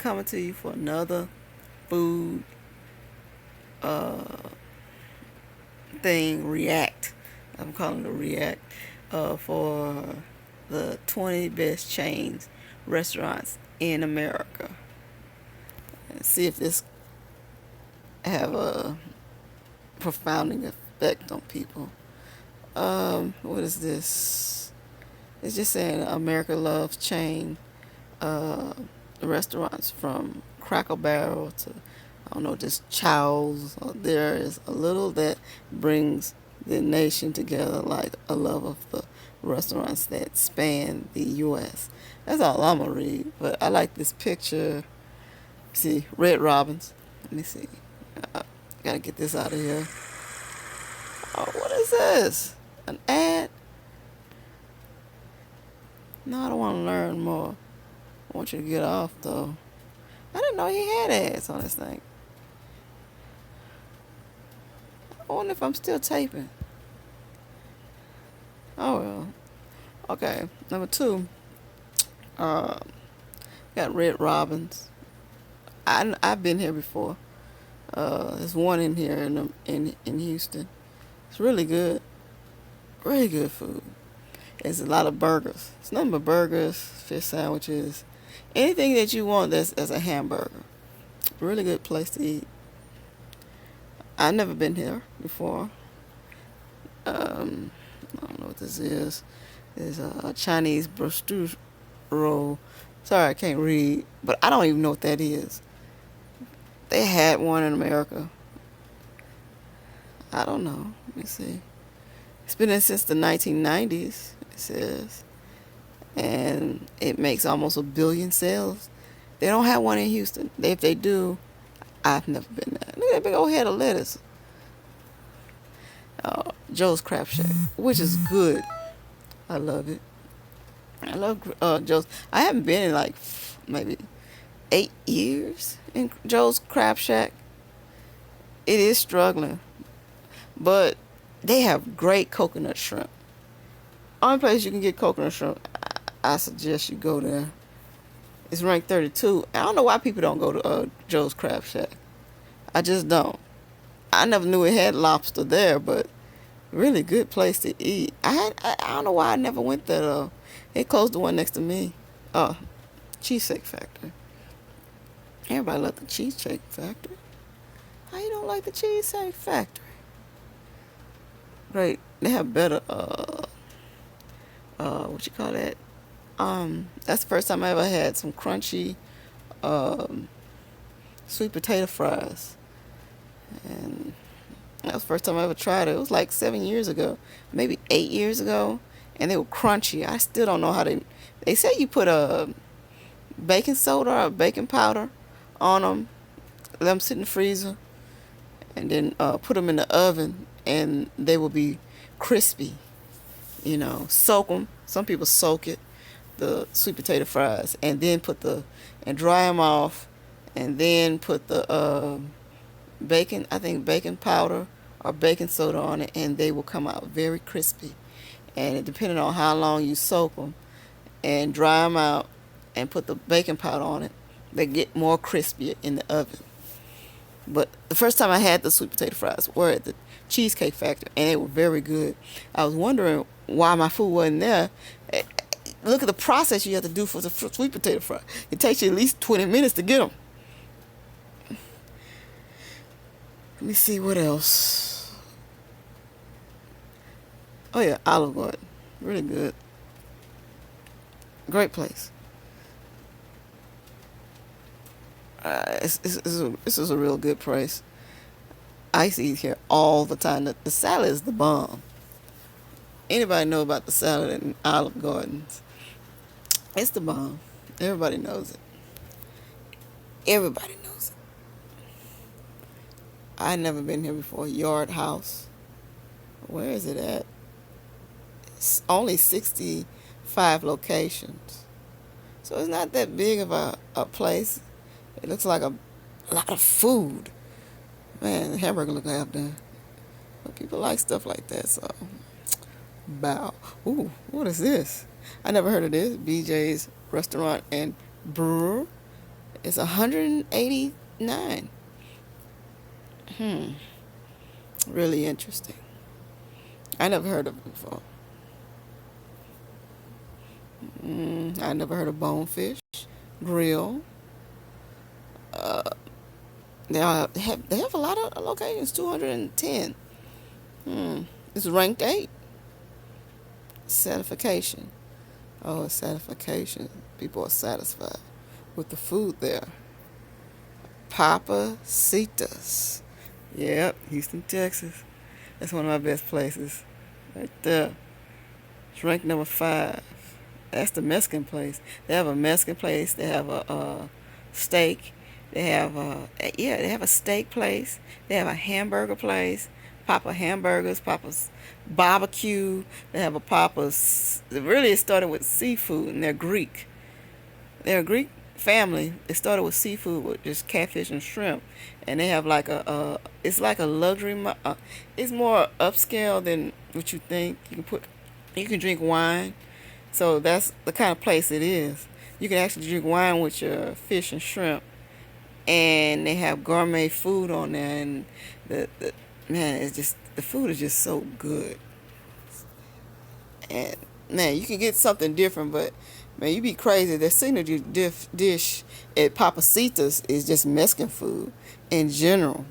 coming to you for another food thing, react. I'm calling it a react for the 20 best chains restaurants in America. And see if this have a profounding effect on people. What is this? It's just saying America loves chain uh, restaurants from Cracker Barrel to, I don't know, just Chow's. There is a little that brings the nation together, like a love of the restaurants that span the U.S. That's all I'm gonna read. But I like this picture. See, Red Robins. Let me see. Uh, Gotta get this out of here. Oh, what is this? An ad? No, I don't want to learn more. I want you to get off, though. I didn't know he had ads on this thing. I wonder if I'm still taping. Oh, well. Okay, number 2. Uh, got Red Robins. I've been here before. There's one in here in Houston. It's really good. Really good food. It's a lot of burgers. It's nothing but burgers, fish sandwiches, anything that you want that's as a hamburger. Really good place to eat. I've never been here before. I don't know what this is. It's a Chinese bistro roll. Sorry, I can't read, but I don't even know what that is. They had one in America. I don't know. Let me see. It's been in since the 1990s, it says. And it makes almost 1 billion sales. They don't have one in Houston. If they do, I've never been there. Look at that big old head of lettuce. Joe's Crab Shack, which is good. I love it. I love Joe's. I haven't been in like maybe 8 years in Joe's Crab Shack. It is struggling, but they have great coconut shrimp. Only place you can get coconut shrimp, I suggest you go there. It's ranked 32. I don't know why people don't go to Joe's Crab Shack. I just don't. I never knew it had lobster there, but really good place to eat. I don't know why I never went there though. They closed the one next to me. Cheesecake Factory. Everybody love the Cheesecake Factory. How you don't like the Cheesecake Factory? Great. They have better what you call that? That's the first time I ever had some crunchy sweet potato fries. And that was the first time I ever tried it. It was like 7 years ago, maybe 8 years ago, and they were crunchy. I still don't know how they say you put a baking soda or baking powder on them, let them sit in the freezer, and then put them in the oven, and they will be crispy. Soak them. Some people soak it, the sweet potato fries, and then and dry them off, and then put the baking powder or baking soda on it, and they will come out very crispy. And depending on how long you soak them and dry them out and put the baking powder on it, they get more crispy in the oven. But the first time I had the sweet potato fries were at the Cheesecake Factory, and they were very good. I was wondering why my food wasn't there. Look at the process you have to do for the sweet potato fry. It takes you at least 20 minutes to get them. Let me see what else. Oh yeah, Olive Garden. Really good. Great place. This is a real good price. I used to eat here all the time. The salad is the bomb. Anybody know about the salad in Olive Gardens? It's the bomb. Everybody knows it. Everybody knows it. I never been here before. Yard House. Where is it at? It's only 65 locations. So it's not that big of a place. It looks like a lot of food. Man, the hamburger look half done. But people like stuff like that, so bow. Ooh, what is this? I never heard of this. BJ's Restaurant and Brewer. It's 189. Hmm. Really interesting. I never heard of it before. I never heard of Bonefish Grill. Uh, they have a lot of locations. 210. Hmm. It's ranked 8. Satisfaction. Oh, it's satisfaction. People are satisfied with the food there. Papacitas. Yep, Houston, Texas. That's one of my best places. Right there. It's ranked number 5. That's the Mexican place. They have a Mexican place. They have a steak. They have they have a steak place. They have a hamburger place. Papa Hamburgers, Papa's Barbecue. They have a Papa's. Really, it started with seafood, and they're Greek. They're a Greek family. It started with seafood, with just catfish and shrimp, and they have like it's like a luxury. It's more upscale than what you think. You can drink wine, so that's the kind of place it is. You can actually drink wine with your fish and shrimp, and they have gourmet food on there, and the man, it's just the food is just so good. And man, you can get something different, but man, you be crazy. The signature dish at Papacitas is just Mexican food in general,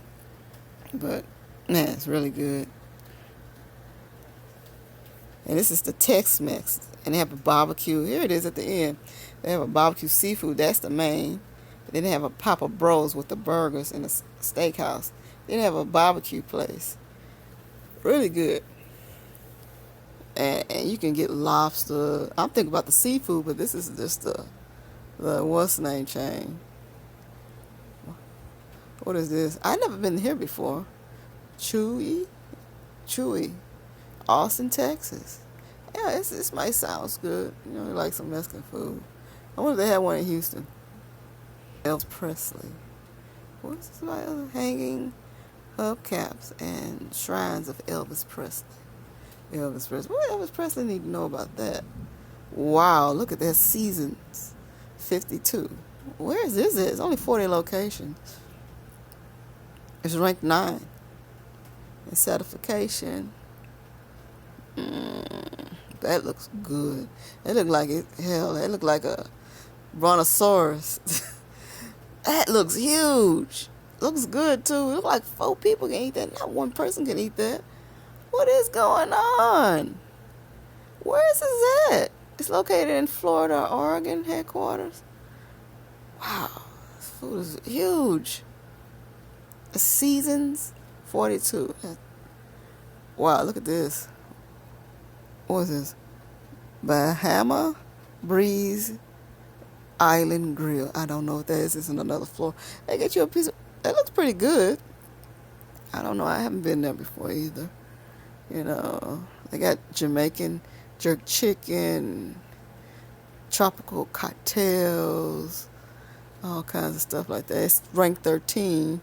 but man, it's really good. And this is the Tex-Mex, and they have a barbecue. Here it is at the end. They have a barbecue seafood. That's the main. Then they have a Papa Bros with the burgers and a steakhouse. Then they have a barbecue place. Really good. And you can get lobster. I'm thinking about the seafood, but this is just the what's the name chain. What is this? I never been here before. Chewy, Austin, Texas. Yeah, this might sound good. You know, like some Mexican food. I wonder if they have one in Houston. Elvis Presley. What's this about? Hanging hubcaps and shrines of Elvis Presley. Elvis Presley. What Elvis Presley need to know about that? Wow, look at that. Seasons 52. Where is this? It's only 40 locations. It's ranked 9 in certification. That looks good. It look like it. Hell, that look like a brontosaurus. That looks huge. Looks good too. It look like 4 people can eat that. Not one person can eat that. What is going on? Where is this at? It's located in Florida, Oregon headquarters. Wow, this food is huge. Seasons 42. Wow, look at this. What is this? Bahama Breeze Island Grill. I don't know what that is. It's in another floor. They get you a piece of... That looks pretty good. I don't know. I haven't been there before either. You know, they got Jamaican jerk chicken, tropical cocktails, all kinds of stuff like that. It's ranked 13.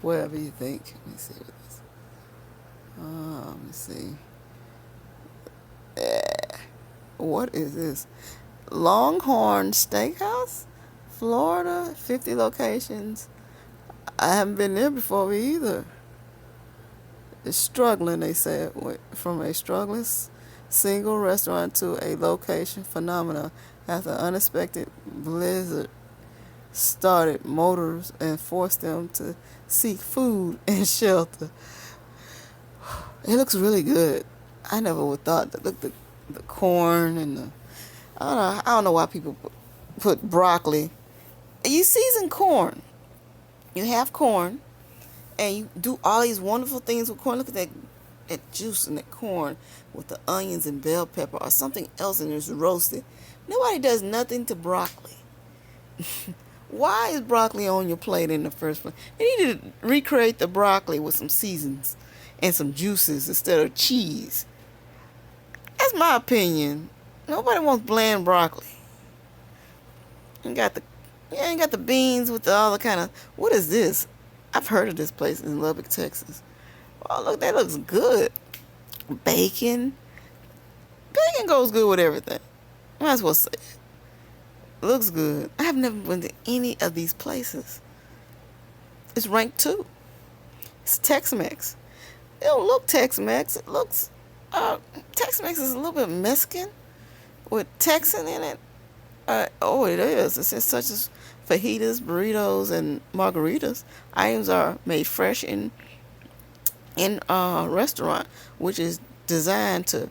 Whatever you think. Let me see what this. Let me see. What is this? Longhorn Steakhouse, Florida, 50 locations. I haven't been there before either. It's struggling, they said, from a struggling single restaurant to a location phenomena after unexpected blizzard started motors and forced them to seek food and shelter. It looks really good. I never would thought that. Look, the corn and the... I don't know why people put broccoli. You season corn. You have corn, and you do all these wonderful things with corn. Look at that juice in that corn with the onions and bell pepper or something else, and it's roasted. Nobody does nothing to broccoli. Why is broccoli on your plate in the first place? They need to recreate the broccoli with some seasons and some juices instead of cheese. That's my opinion. Nobody wants bland broccoli. You ain't got the beans with all the kind of... What is this? I've heard of this place in Lubbock, Texas. Oh, look, that looks good. Bacon. Bacon goes good with everything. Might as well say it. Looks good. I have never been to any of these places. It's ranked 2. It's Tex-Mex. It don't look Tex-Mex. It looks, Tex-Mex is a little bit Mexican with Texan in it. Oh, it is. It says such as fajitas, burritos, and margaritas. Items are made fresh in restaurant, which is designed to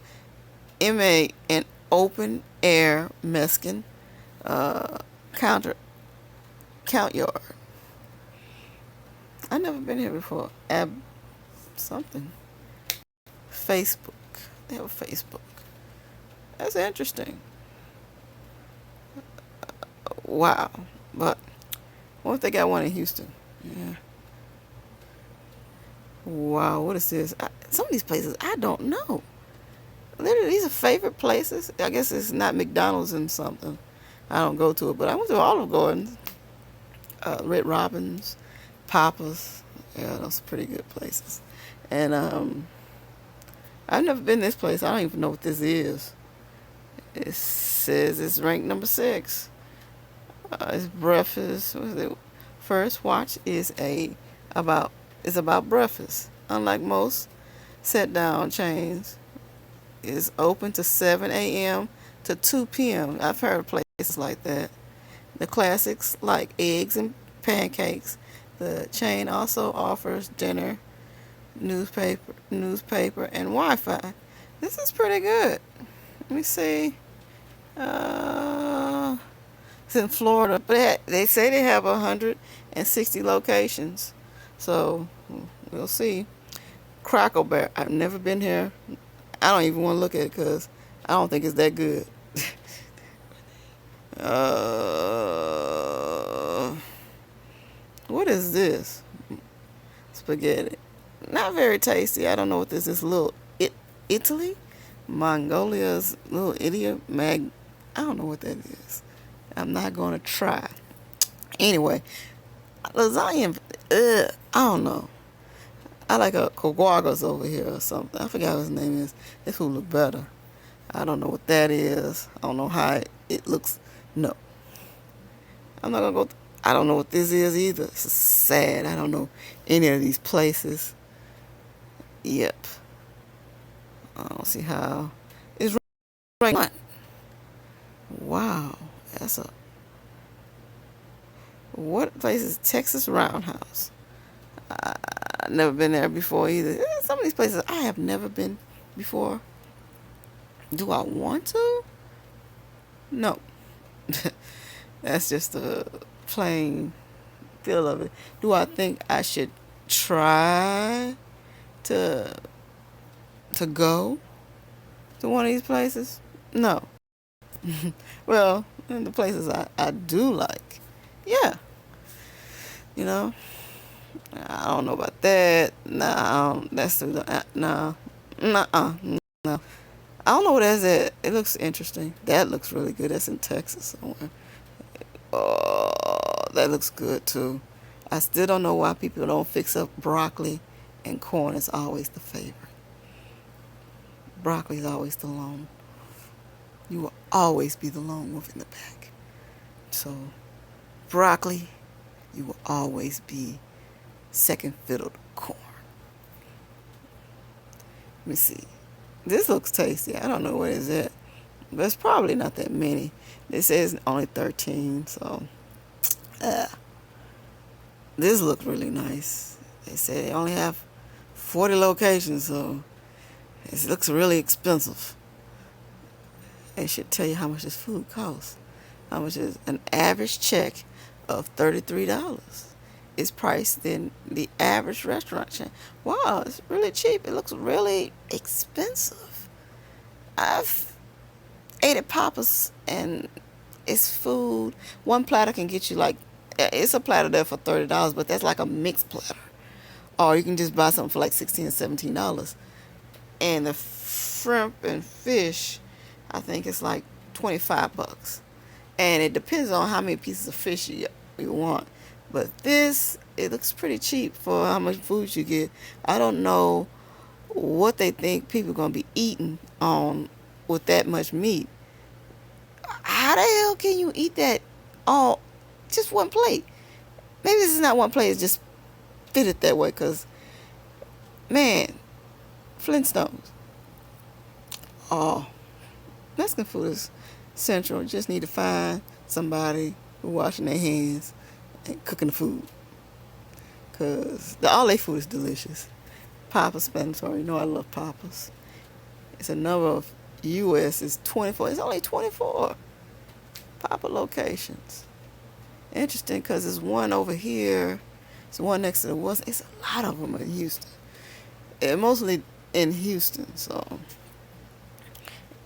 emulate an open air Mexican uh, counter count yard. I've never been here before. Ab something. Facebook. They have a Facebook. That's interesting. Wow. But what if they got one in Houston? Yeah. Wow. What is this? Some of these places I don't know. Literally, these are favorite places. I guess it's not McDonald's and something. I don't go to it, but I went to Olive Garden, Red Robin's, Papa's. Yeah, those are pretty good places. And I've never been this place. I don't even know what this is. It says it's ranked number 6. It's breakfast. What is it? First Watch is about breakfast. Unlike most sit down chains, is open to 7 a.m. to 2 p.m. I've heard of places like that. The classics like eggs and pancakes. The chain also offers dinner, newspaper, and Wi-Fi. This is pretty good. Let me see. It's in Florida, but they say they have 160 locations. So we'll see. Crackle Barrel. I've never been here. I don't even want to look at it because I don't think it's that good. What is this? Spaghetti. Not very tasty. I don't know what this is. Little Italy? Mongolia's little idiot I don't know what that is. I'm not going to try. Anyway, lasagna. I don't know. I like a Coguagos over here or something. I forgot what his name is. This food look better. I don't know what that is. I don't know how it looks. No. I'm not going to go. I don't know what this is either. It's sad. I don't know any of these places. Yep. I don't see how. It's right. One. Wow. That's a. What place is Texas Roundhouse? I've never been there before either. Some of these places I have never been before. Do I want to? No. That's just a plain feel of it. Do I think I should try to go to one of these places? No. Well, in the places I do like. Yeah. You know? I don't know about that. Nah, that's the nah. Nuh-uh. No. I don't know what that's at. It looks interesting. That looks really good. That's in Texas somewhere. Oh, that looks good too. I still don't know why people don't fix up broccoli and corn. It's always the favorite. Broccoli is always the lone. You will always be the lone wolf in the pack. So, broccoli, you will always be second fiddle to corn. Let me see. This looks tasty. I don't know what is it, but it's probably not that many. This says only 13, so this looks really nice. They say they only have 40 locations, so it looks really expensive. They should tell you how much this food costs. How much is an average check of $33 is priced than the average restaurant chain. Wow, it's really cheap. It looks really expensive. I've ate at Papa's and it's food. One platter can get you like, it's a platter there for $30, but that's like a mixed platter. Or you can just buy something for like $16 or $17. And the shrimp and fish, I think it's like $25. And it depends on how many pieces of fish you want. But this, it looks pretty cheap for how much food you get. I don't know what they think people are going to be eating on with that much meat. How the hell can you eat that all just one plate? Maybe this is not one plate. It's just fitted that way. Cause man, Flintstones. Oh, Mexican food is central. You just need to find somebody who washing their hands and cooking the food. Cause all their food is delicious. Papa's mandatory. You know I love Papa's. It's a number of U.S. is 24. It's only 24 Papa locations. Interesting because there's one over here. There's one next to the West. It's a lot of them in Houston. And mostly in Houston. So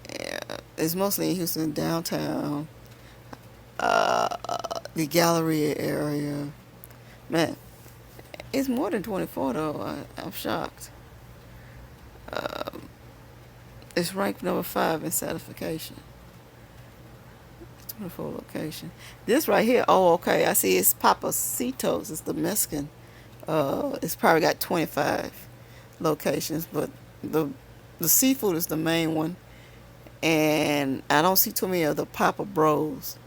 yeah, it's mostly in Houston downtown, the Galleria area. Man, it's more than 24 though. I'm shocked. Um, it's ranked number 5 in satisfaction. 24 location. This right here, oh okay, I see it's Papacitos. It's the Mexican. It's probably got 25 locations, but the the seafood is the main one, and I don't see too many of the Papa Bros.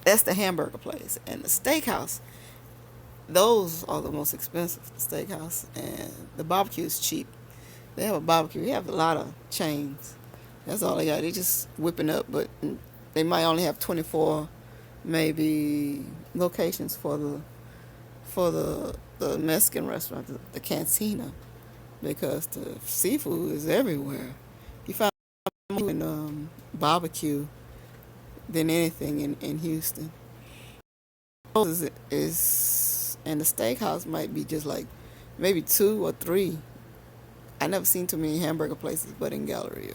That's the hamburger place, and the steakhouse. Those are the most expensive. The steakhouse and the barbecue is cheap. They have a barbecue. They have a lot of chains. That's all they got. They just whipping up, but they might only have 24, maybe locations for the Mexican restaurant, the cantina, because the seafood is everywhere. You find more in barbecue than anything in Houston. And the steakhouse might be just like maybe 2 or 3. I never seen too many hamburger places, but in Galleria.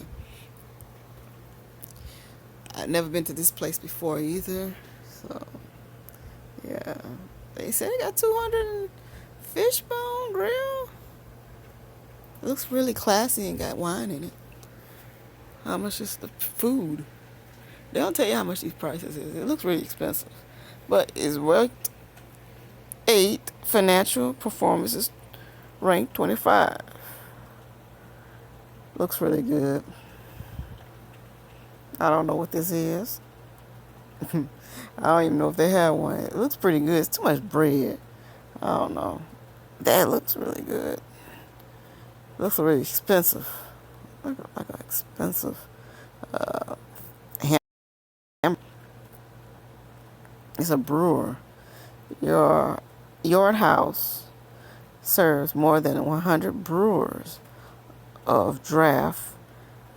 I've never been to this place before either. So, yeah. They said they got 200 fishbone grill. It looks really classy and got wine in it. How much is the food? They don't tell you how much these prices is. It looks really expensive. But it's worth 8 financial performances ranked 25. Looks really good. I don't know what this is. I don't even know if they have one. It looks pretty good. It's too much bread. I don't know. That looks really good. Looks really expensive. Like an expensive ham. It's a brewer. Your Yard House serves more than 100 brewers of draft,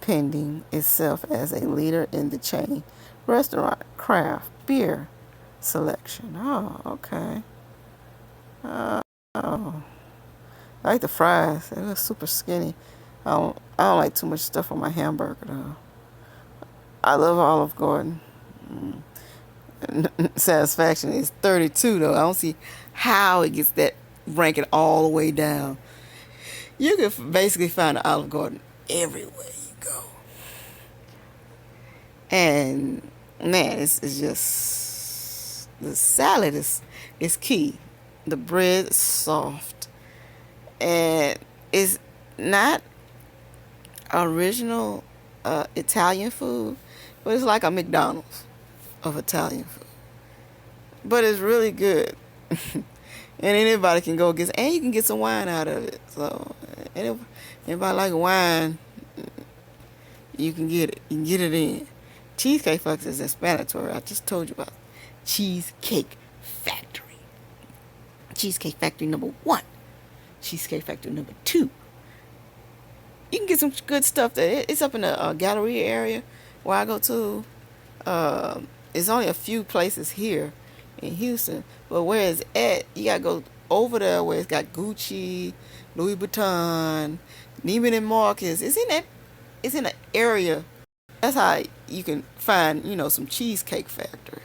pending itself as a leader in the chain restaurant craft beer selection. Oh, okay. Oh, I like the fries. They look super skinny. I don't like too much stuff on my hamburger though. I love Olive Garden. Satisfaction is 32 though. I don't see how it gets that ranking all the way down. You can basically find an Olive Garden everywhere you go. And man, it's just the salad is key. The bread is soft and it's not original Italian food, but it's like a McDonald's of Italian food. But it's really good. And anybody can go get, and you can get some wine out of it. So anybody like wine, you can get it. You can get it in. Cheesecake Factory is explanatory. I just told you about Cheesecake Factory. Cheesecake Factory number 1. Cheesecake Factory number 2. You can get some good stuff there. It's up in the Galleria area where I go to. It's only a few places here in Houston, but where it's at, you gotta go over there where it's got Gucci, Louis Vuitton, Neiman and Marcus. It's in an area. That's how you can find, some Cheesecake Factory.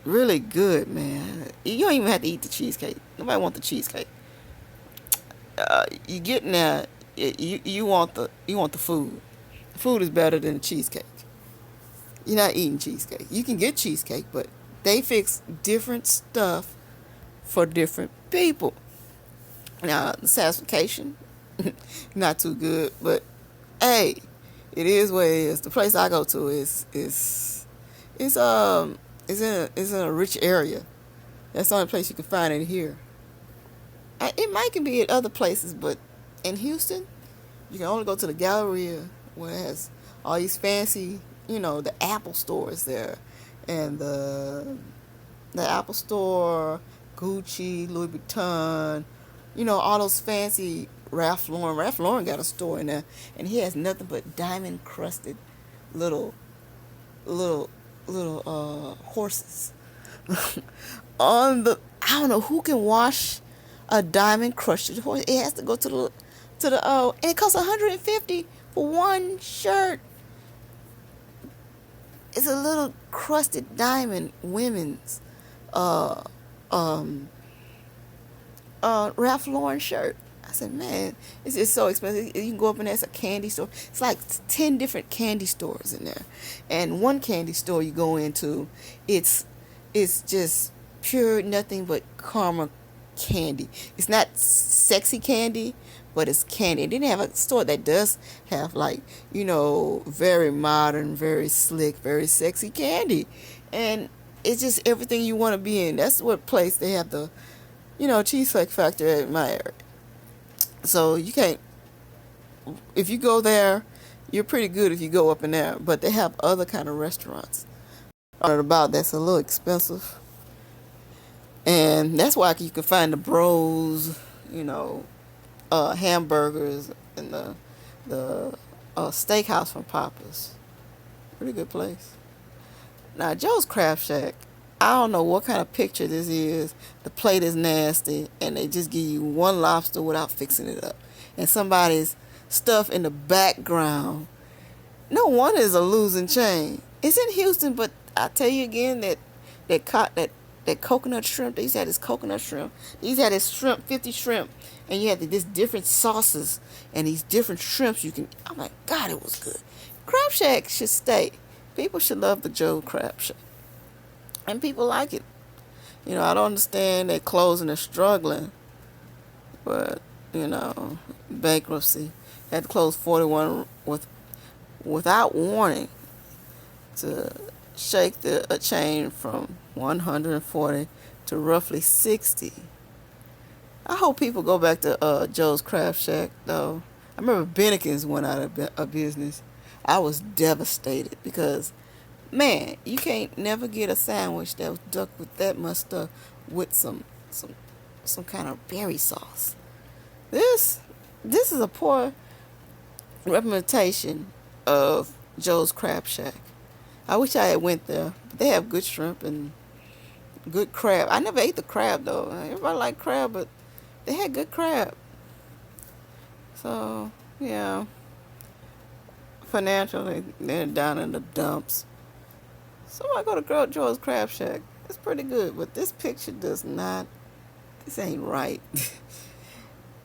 Really good, man. You don't even have to eat the cheesecake. Nobody want the cheesecake. You get in there, you want the food. The food is better than the cheesecake. You're not eating cheesecake. You can get cheesecake, but they fix different stuff for different people. Now, the satisfaction, not too good, but hey, It is what it is. The place I go to is is in a rich area. That's the only place you can find it here. It might can be at other places, but in Houston, you can only go to the Galleria where it has all these fancy, the Apple stores there, and the Apple Store, Gucci, Louis Vuitton, all those fancy Ralph Lauren. Ralph Lauren got a store in there, and he has nothing but diamond crusted little, little, little horses on the. I don't know who can wash a diamond crusted horse. It has to go to the and it costs 150 for one shirt. It's a little crusted diamond women's uh um Ralph Lauren shirt. I said, man, it's so expensive. You can go up in there, it's a candy store. It's like 10 different candy stores in there. And one candy store you go into, it's just pure nothing but caramel candy. It's not sexy candy, but it's candy. And then they have a store that does have like, very modern, very slick, very sexy candy. And it's just everything you want to be in. That's what place they have the, Cheesecake Factory at my area. So you can't, if you go there, you're pretty good if you go up in there. But they have other kind of restaurants about that's a little expensive. And that's why you can find the Bros, hamburgers and the steakhouse from Papa's. Pretty good place. Now Joe's Crab Shack, I don't know what kind of picture this is. The plate is nasty, and they just give you one lobster without fixing it up, and somebody's stuff in the background. No wonder it's a losing chain. It's in Houston, but I tell you again that coconut shrimp. They used to have this coconut shrimp. They used to have this shrimp, 50 shrimp, and you had this different sauces and these different shrimps you can. Oh my God, it was good. Crab Shack should stay. People should love the Joe Crab Shack, and people like it. I don't understand they're closing, they're struggling, but bankruptcy had to close 41 without warning to shake a chain from 140 to roughly 60. I hope people go back to Joe's Crab Shack, though. I remember Bennigan's went out of business. I was devastated because, man, you can't never get a sandwich that was ducked with that much stuff with some kind of berry sauce. This is a poor representation of Joe's Crab Shack. I wish I had went there. They have good shrimp and good crab. I never ate the crab though. Everybody like crab, but they had good crab. So yeah, financially they're down in the dumps. So I go to Joe's Crab Shack. It's pretty good, but this picture does not. This ain't right.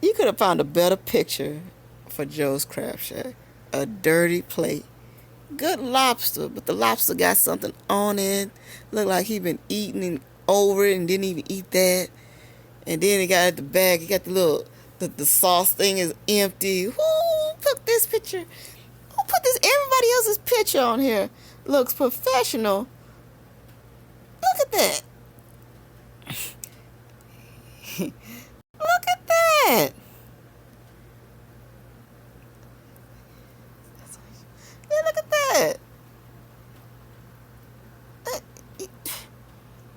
You could have found a better picture for Joe's Crab Shack. A dirty plate. Good lobster, but the lobster got something on it. Looked like he been eating and over it and didn't even eat that. And then he got at the bag. He got the sauce thing is empty. Who put this picture? Who put this? Everybody else's picture on here looks professional. Look at that. Look at that. Yeah, look at that.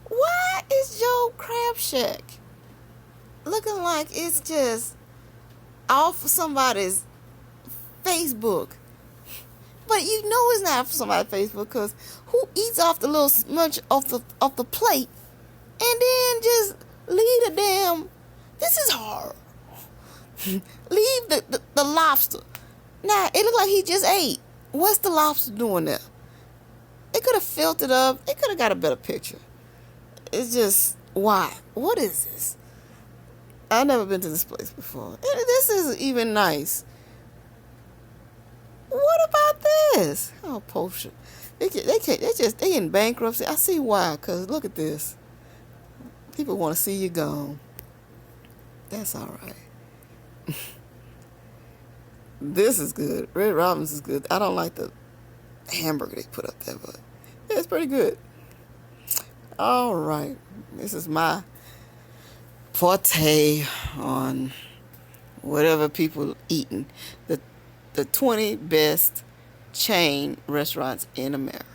Why is Joe Crab Shack looking like it's just off of somebody's Facebook? But it's not for somebody's Facebook, because who eats off the little smudge off the plate and then just leave the damn. This is hard. Leave the lobster. Now it looked like he just ate. What's the lobster doing there? They could have filled it up. They could have got a better picture. It's just, why? What is this? I've never been to this place before. And this isn't even nice. What about this? Oh, potion. They in bankruptcy. I see why. Cause look at this. People want to see you gone. That's all right. This is good. Red Robin's is good. I don't like the hamburger they put up there, but yeah, it's pretty good. All right. This is my forte on whatever people eating. The the 20 best chain restaurants in America.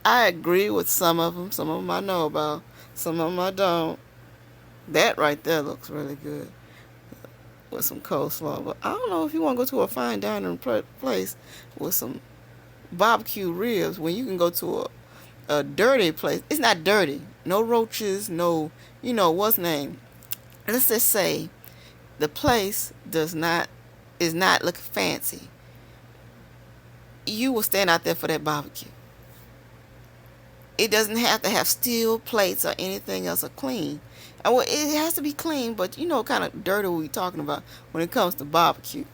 I agree with some of them. Some of them I know about. Some of them I don't. That right there looks really good with some coleslaw. But I don't know if you want to go to a fine dining place with some barbecue ribs when you can go to a dirty place. It's not dirty. No roaches, no, what's name. Let's just say the place is not looking fancy. You will stand out there for that barbecue. It doesn't have to have steel plates or anything else or clean. Well, it has to be clean, but you know what kind of dirty we're talking about when it comes to barbecue.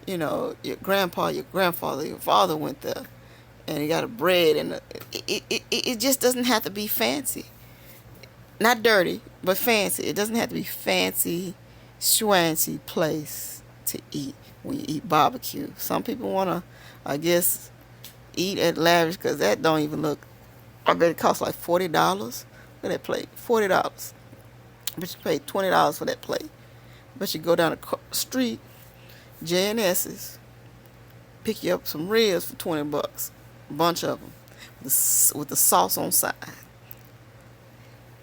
Your grandpa, your grandfather, your father went there, and he got a bread, and it just doesn't have to be fancy. Not dirty, but fancy. It doesn't have to be fancy, schwancy place to eat when you eat barbecue. Some people want to, I guess, eat at lavish because that don't even look. I bet it costs like $40. Look at that plate, $40. But you pay $20 for that plate. But you go down the street, J&S's, pick you up some ribs for $20, a bunch of them, with the sauce on side,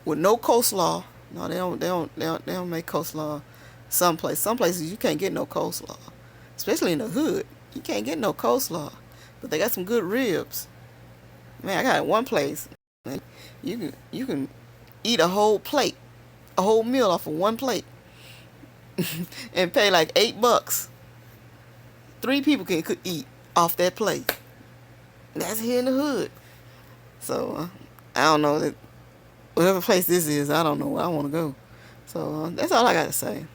with no coleslaw. No, they don't make coleslaw. Some places you can't get no coleslaw, especially in the hood. You can't get no coleslaw, but they got some good ribs. Man, I got one place. You can eat a whole plate, a whole meal off of one plate, and pay like $8. 3 people can eat off that plate. That's here in the hood. So I don't know that whatever place this is. I don't know where I want to go. So that's all I got to say.